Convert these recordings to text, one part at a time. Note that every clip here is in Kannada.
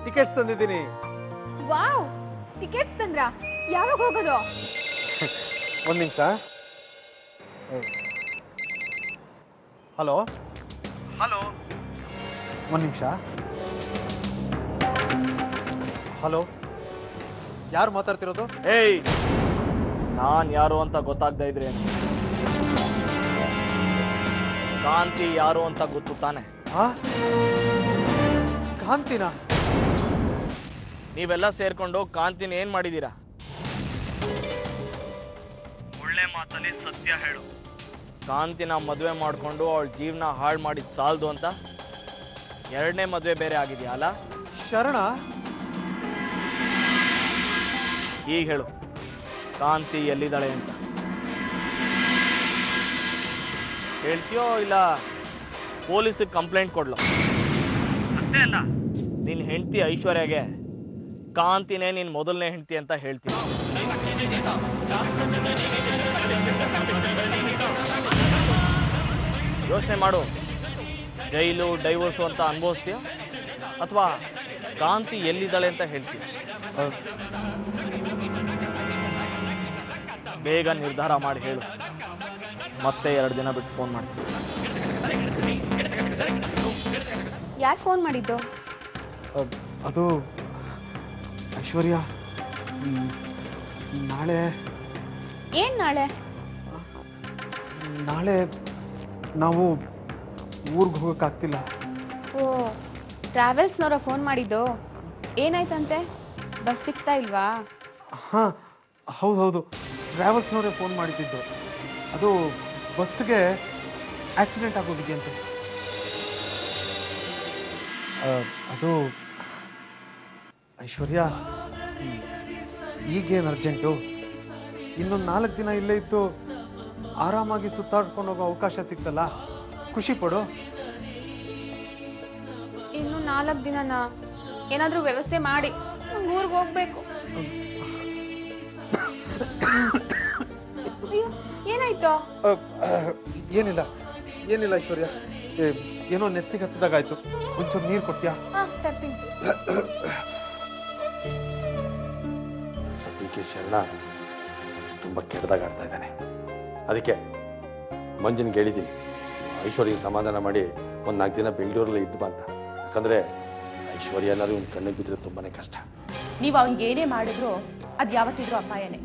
ಟಿಕೆಟ್ಸ್ ತಂದಿದ್ದೀನಿ. ವಾವ್, ಟಿಕೆಟ್ಸ್ ತಂದ್ರ? ಯಾವಾಗ ಹೋಗೋದು? ಒಂದು ನಿಮಿಷ. ಹಲೋ ಹಲೋ, ಒಂದು ನಿಮಿಷ. ಹಲೋ, ಯಾರು ಮಾತಾಡ್ತಿರೋದು? ಏಯ್, ನಾನ್ ಯಾರು ಅಂತ ಗೊತ್ತಾಗ್ತಾ ಇದ್ರೆ ಕಾಂತಿ ಯಾರು ಅಂತ ಗೊತ್ತು ತಾನೆ? ಕಾಂತಿನ? ನೀವೆಲ್ಲ ಸೇರ್ಕೊಂಡು ಕಾಂತಿನ ಏನ್ ಮಾಡಿದೀರಾ? ಒಳ್ಳೆ ಮಾತಲ್ಲಿ ಸತ್ಯ ಹೇಳು. ಕಾಂತಿನ ಮದುವೆ ಮಾಡ್ಕೊಂಡು ಅವಳ ಜೀವನ ಹಾಳು ಮಾಡಿದ್ ಸಾಲದು ಅಂತ ಎರಡನೇ ಮದುವೆ ಬೇರೆ ಆಗಿದೆಯಾ ಅಲ್ಲ? ಶರಣ, ಈಗ ಹೇಳು, ಕಾಂತಿ ಎಲ್ಲಿದ್ದಾಳೆ ಅಂತ ಹೇಳ್ತೀಯೋ ಇಲ್ಲ ಪೊಲೀಸಿಗೆ ಕಂಪ್ಲೇಂಟ್ ಕೊಡ್ಲೋ? ಅಷ್ಟೇ ಅಲ್ಲ, ನಿನ್ ಹೆಂಡತಿ ಐಶ್ವರ್ಯಗೆ ಕಾಂತಿನೇ ನಿನ್ ಮೊದಲನೇ ಹೆಂಡತಿ ಅಂತ ಹೇಳ್ತೀನಿ. ಯೋಚನೆ ಮಾಡು, ಜೈಲು ಡೈವೋರ್ಸು ಅಂತ ಅನುಭವಿಸ್ತೀಯ ಅಥವಾ ಕಾಂತಿ ಎಲ್ಲಿದ್ದಾಳೆ ಅಂತ ಹೇಳ್ತೀಯ? ಬೇಗ ನಿರ್ಧಾರ ಮಾಡಿ ಹೇಳು, ಮತ್ತೆ 2 ದಿನ ಬಿಟ್ಟು ಫೋನ್ ಮಾಡ್ತೀನಿ. ಯಾರು ಫೋನ್ ಮಾಡಿದ್ದು? ಅದು ಐಶ್ವರ್ಯ, ನಾಳೆ. ಏನ್ ನಾಳೆ? ನಾಳೆ ನಾವು ಊರಿಗೆ ಹೋಗಕ್ಕಾಗ್ತಿಲ್ಲ. ಓ, ಟ್ರಾವೆಲ್ಸ್ನವರ ಫೋನ್ ಮಾಡಿದ್ದು? ಏನಾಯ್ತಂತೆ? ಬಸ್ ಸಿಗ್ತಾ ಇಲ್ವಾ? ಹಾ, ಹೌದು, ಟ್ರಾವೆಲ್ಸ್ನವರೇ ಫೋನ್ ಮಾಡಿದ್ದು. ಅದು ಬಸ್ಗೆ ಆಕ್ಸಿಡೆಂಟ್ ಆಗೋಗಿದೆಯಂತೆ. ಅದು ಐಶ್ವರ್ಯ, ಈಗೇನು ಅರ್ಜೆಂಟು? ಇನ್ನೊಂದು 4 ದಿನ ಇಲ್ಲೇ ಇದ್ದು ಆರಾಮಾಗಿ ಸುತ್ತಾಡ್ಕೊಂಡು ಹೋಗೋ ಅವಕಾಶ ಸಿಕ್ತಲ್ಲ, ಖುಷಿ ಪಡು. ಇನ್ನು 4 ದಿನನಾ? ಏನಾದ್ರೂ ವ್ಯವಸ್ಥೆ ಮಾಡಿ, ಊರಿಗೆ ಹೋಗ್ಬೇಕು. ಅಯ್ಯೋ, ಏನಾಯ್ತು? ಏನಿಲ್ಲ ಐಶ್ವರ್ಯ, ಏನೋ ನೆತ್ತಿಗೆ ಹತ್ತದಾಗಾಯ್ತು. ಒಂಚೂರು ನೀರು ಕೊಡ್ತೀಯಾ? ತರ್ತೀನಿ. ಸದ್ಯಕ್ಕೆ ಶರಣ ತುಂಬ ಕೆಟ್ಟದಾಗ ಆಡ್ತಾ ಇದ್ದಾನೆ. ಅದಕ್ಕೆ ಮಂಜನ್ಗೆ ಹೇಳಿದ್ದೀನಿ, ಐಶ್ವರ್ಯ ಸಮಾಧಾನ ಮಾಡಿ ಒಂದು 4 ದಿನ ಬೆಂಗಳೂರಲ್ಲಿ ಇದ್ದು ಅಂತ. ಯಾಕಂದ್ರೆ ಐಶ್ವರ್ಯ ಏನಾದ್ರು ಒಂದು ಕಣ್ಣಿಗೆ ಬಿದ್ದರೆ ತುಂಬಾನೇ ಕಷ್ಟ. ನೀವು ಅವನಿಗೆ ಏನೇ ಮಾಡಿದ್ರು ಅದು ಯಾವತ್ತಿದ್ರೂ ಅಪಾಯನೇ.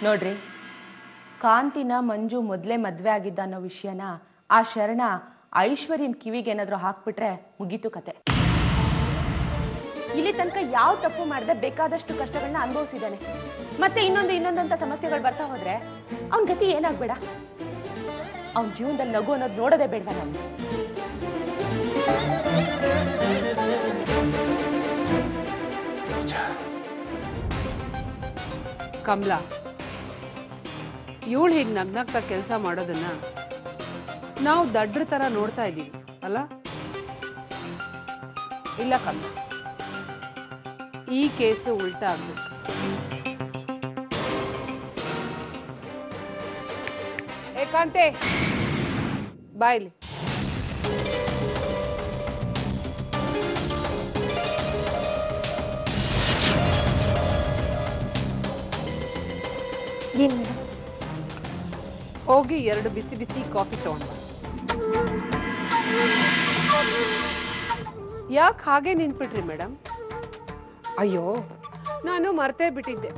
ನೋಡ್ರಿ, ಕಾಂತಿನ ಮಂಜು ಮೊದಲೇ ಮದ್ವೆ ಆಗಿದ್ದ ಅನ್ನೋ ವಿಷಯನ ಆ ಶರಣ ಐಶ್ವರ್ಯನ್ ಕಿವಿಗೆ ಏನಾದ್ರೂ ಹಾಕ್ಬಿಟ್ರೆ ಮುಗೀತು ಕತೆ. ಇಲ್ಲಿ ತನಕ ಯಾವ ತಪ್ಪು ಮಾಡದೆ ಬೇಕಾದಷ್ಟು ಕಷ್ಟಗಳನ್ನ ಅನುಭವಿಸಿದ್ದಾನೆ. ಮತ್ತೆ ಇನ್ನೊಂದು ಅಂತ ಸಮಸ್ಯೆಗಳು ಬರ್ತಾ ಹೋದ್ರೆ ಅವನ ಗತಿ ಏನಾಗ್ಬೇಡ? ಅವನ ಜೀವನದಲ್ಲಿ ನಗು ಅನ್ನೋದು ನೋಡೋದೇ ಬೇಡವಾ ನಾವು? ಕಮಲಾ, ಇವಳು ಹೀಗೆ ನಗ್ನಗ್ತಾ ಕೆಲಸ ಮಾಡೋದನ್ನ ನಾವು ದಡ್ರ ತರ ನೋಡ್ತಾ ಇದ್ದೀವಿ ಅಲ್ಲ? ಇಲ್ಲ ಕಮಲಾ, ಈ ಕೇಸು ಉಲ್ಟಾ ಆಗ್ಬೇಕು. ಏಕಾಂತೆ ಬಾಯ್ಲಿ. ಹೋಗಿ 2 ಬಿಸಿ ಬಿಸಿ ಕಾಫಿ ತಗೊಂಡ. ಯಾಕೆ ಹಾಗೆ ನಿಂತ್ಬಿಟ್ರಿ ಮೇಡಮ್? ಅಯ್ಯೋ, ನಾನು ಮರ್ತೇ ಬಿಟ್ಟಿದ್ದೆ,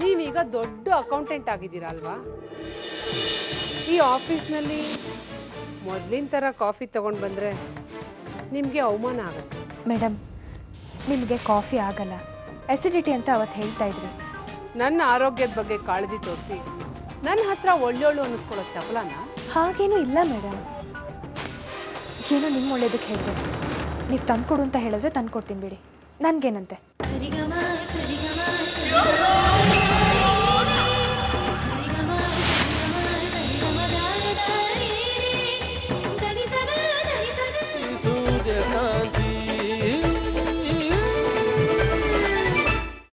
ನೀವೀಗ ದೊಡ್ಡ ಅಕೌಂಟೆಂಟ್ ಆಗಿದ್ದೀರಾ ಅಲ್ವಾ? ಈ ಆಫೀಸ್ನಲ್ಲಿ ಮೊದಲಿನ ಥರ ಕಾಫಿ ತಗೊಂಡು ಬಂದರೆ ನಿಮಗೆ ಅವಮಾನ ಆಗುತ್ತೆ. ಮೇಡಮ್, ನಿಮಗೆ ಕಾಫಿ ಆಗಲ್ಲ, ಅಸಿಡಿಟಿ ಅಂತ ಅವತ್ತು ಹೇಳ್ತಾ ಇದ್ರಿ. ನನ್ನ ಆರೋಗ್ಯದ ಬಗ್ಗೆ ಕಾಳಜಿ ತೋರಿಸಿ ನನ್ನ ಹತ್ರ ಒಳ್ಳೊಳ್ಳು ಅನ್ನಿಸ್ಕೊಳ್ಳೋ ಚಪಲನ? ಹಾಗೇನೂ ಇಲ್ಲ ಮೇಡಮ್, ಏನೋ ನಿಮ್ಮ ಒಳ್ಳೇದಕ್ಕೆ ಹೇಳಿದೆ. ನೀವು ತಂದ್ಕೊಡು ಅಂತ ಹೇಳಿದ್ರೆ ತಂದ್ಕೊಡ್ತೀನಿ ಬಿಡಿ, ನನ್ಗೇನಂತೆ.